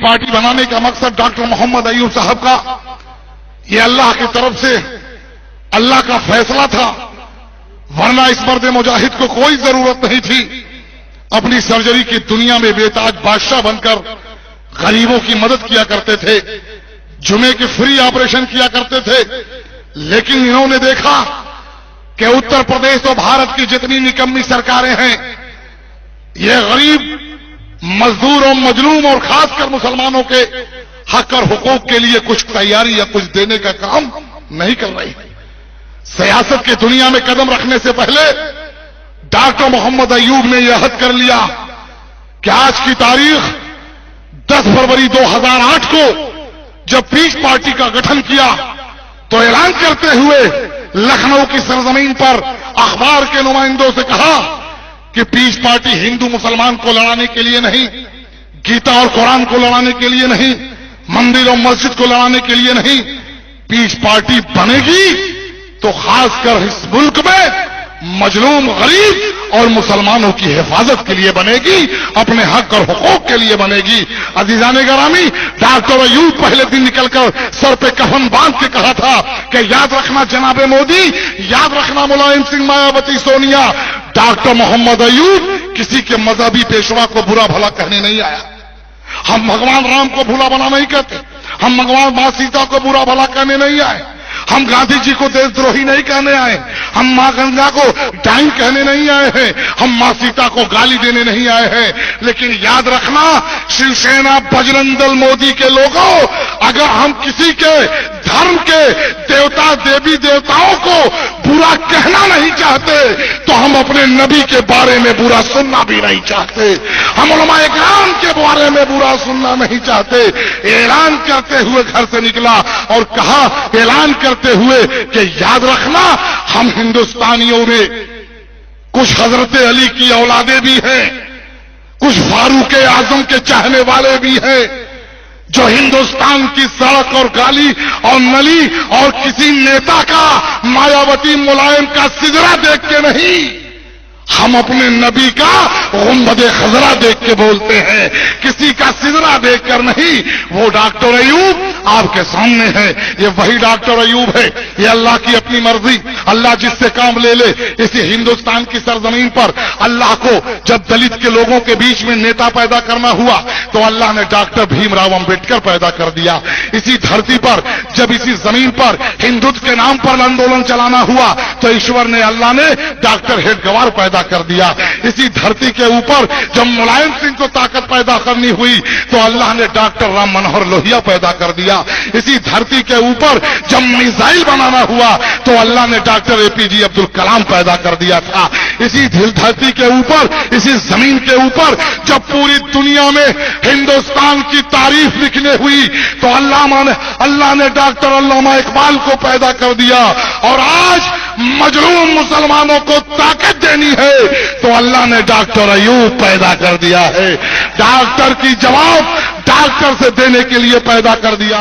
Party بنانے کا مقصد ڈاکٹر محمد ایوب صاحب کا یہ اللہ کی طرف سے اللہ کا فیصلہ تھا، ورنہ اس مرد مجاہد کو کوئی ضرورت نہیں تھی۔ اپنی سرجری کی دنیا میں بے تاج بادشاہ بن کر غریبوں کی مدد کیا کرتے تھے، جمعے کے فری آپریشن کیا کرتے تھے، لیکن انہوں نے دیکھا کہ اتر پردیش اور بھارت کی جتنی نکمی سرکاریں ہیں یہ غریب مزدور اور مظلوم اور خاص کر مسلمانوں کے حق اور حقوق کے لیے کچھ تیاری یا کچھ دینے کا کام نہیں کر رہی۔ سیاست کی دنیا میں قدم رکھنے سے پہلے ڈاکٹر محمد ایوب نے یہ عہد کر لیا کہ آج کی تاریخ 10 فروری 2008 کو جب پیس پارٹی کا گٹھن کیا تو اعلان کرتے ہوئے لکھنؤ کی سرزمین پر اخبار کے نمائندوں سے کہا کہ پیس پارٹی ہندو مسلمان کو لڑانے کے لیے نہیں، گیتا اور قرآن کو لڑانے کے لیے نہیں، مندر اور مسجد کو لڑانے کے لیے نہیں، پیس پارٹی بنے گی تو خاص کر اس ملک میں مظلوم غریب اور مسلمانوں کی حفاظت کے لیے بنے گی، اپنے حق اور حقوق کے لیے بنے گی۔ عزیزان گرامی، ڈاکٹر ایوب پہلے دن نکل کر سر پہ کفن باندھ کے کہا تھا کہ یاد رکھنا جناب مودی، یاد رکھنا ملائم سنگھ، مایاوتی، سونیا، ڈاکٹر محمد ایوب کسی کے مذہبی پیشوا کو برا بھلا کہنے نہیں آیا۔ ہم بھگوان رام کو بھلا بھلا نہیں کہتے، ہم بھگوان ماں سیتا کو برا بھلا کہنے نہیں آئے، ہم گاندھی جی کو دیش دروہی نہیں کہنے آئے، ہم ماں گنگا کو ڈائن کہنے نہیں آئے ہیں، ہم ماں سیتا کو گالی دینے نہیں آئے ہیں، لیکن یاد رکھنا شیو سینا بجرنگ دل مودی کے لوگوں، اگر ہم کسی کے دھرم کے دیوتا دیوی دیوتاؤں کو برا کہنا نہیں چاہتے تو ہم اپنے نبی کے بارے میں برا سننا بھی نہیں چاہتے، ہم علماء کرام کے بارے میں برا سننا نہیں چاہتے۔ اعلان کرتے ہوئے گھر سے نکلا اور کہا، اعلان کرتے ہوئے کہ یاد رکھنا ہم ہندوستانیوں میں کچھ حضرت علی کی اولادیں بھی ہیں، کچھ فاروق اعظم کے چاہنے والے بھی ہیں، جو ہندوستان کی سڑک اور گالی اور نلی اور کسی نیتا کا، مایاوتی ملائم کا سجرا دیکھ کے نہیں، ہم اپنے نبی کا گنبد خضرا دیکھ کے بولتے ہیں، کسی کا سجرا دیکھ کر نہیں۔ وہ ڈاکٹر ایوب آپ کے سامنے ہے، یہ وہی ڈاکٹر ایوب ہے، یہ اللہ کی اپنی مرضی، اللہ جس سے کام لے لے۔ اسی ہندوستان کی سرزمین پر اللہ کو جب دلت کے لوگوں کے بیچ میں نیتا پیدا کرنا ہوا تو اللہ نے ڈاکٹر بھیم راؤ امبیڈکر پیدا کر دیا۔ اسی دھرتی پر جب اسی زمین پر ہندوتو کے نام پر آندولن چلانا ہوا تو ایشور نے، اللہ نے ڈاکٹر ہیڈگوار پیدا کر دیا۔ اسی دھرتی کے اوپر جب ملائم سنگھ کو طاقت پیدا کرنی ہوئی تو اللہ نے ڈاکٹر رام منوہر لوہیا پیدا کر دیا۔ اسی دھرتی کے اوپر جب میزائل بنانا ہوا تو اللہ نے ڈاکٹر اے پی جے عبد الکلام پیدا کر دیا تھا۔ اسی دھرتی کے اوپر، اسی زمین کے اوپر جب پوری دنیا میں ہندوستان کی تعریف لکھنے ہوئی تو اللہ نے ڈاکٹر علامہ اقبال کو پیدا کر دیا۔ اور آج مظلوم مسلمانوں کو طاقت دینی ہے تو اللہ نے ڈاکٹر ایوب پیدا کر دیا ہے۔ ڈاکٹر کی جواب ڈاکٹر سے دینے کے لیے پیدا کر دیا۔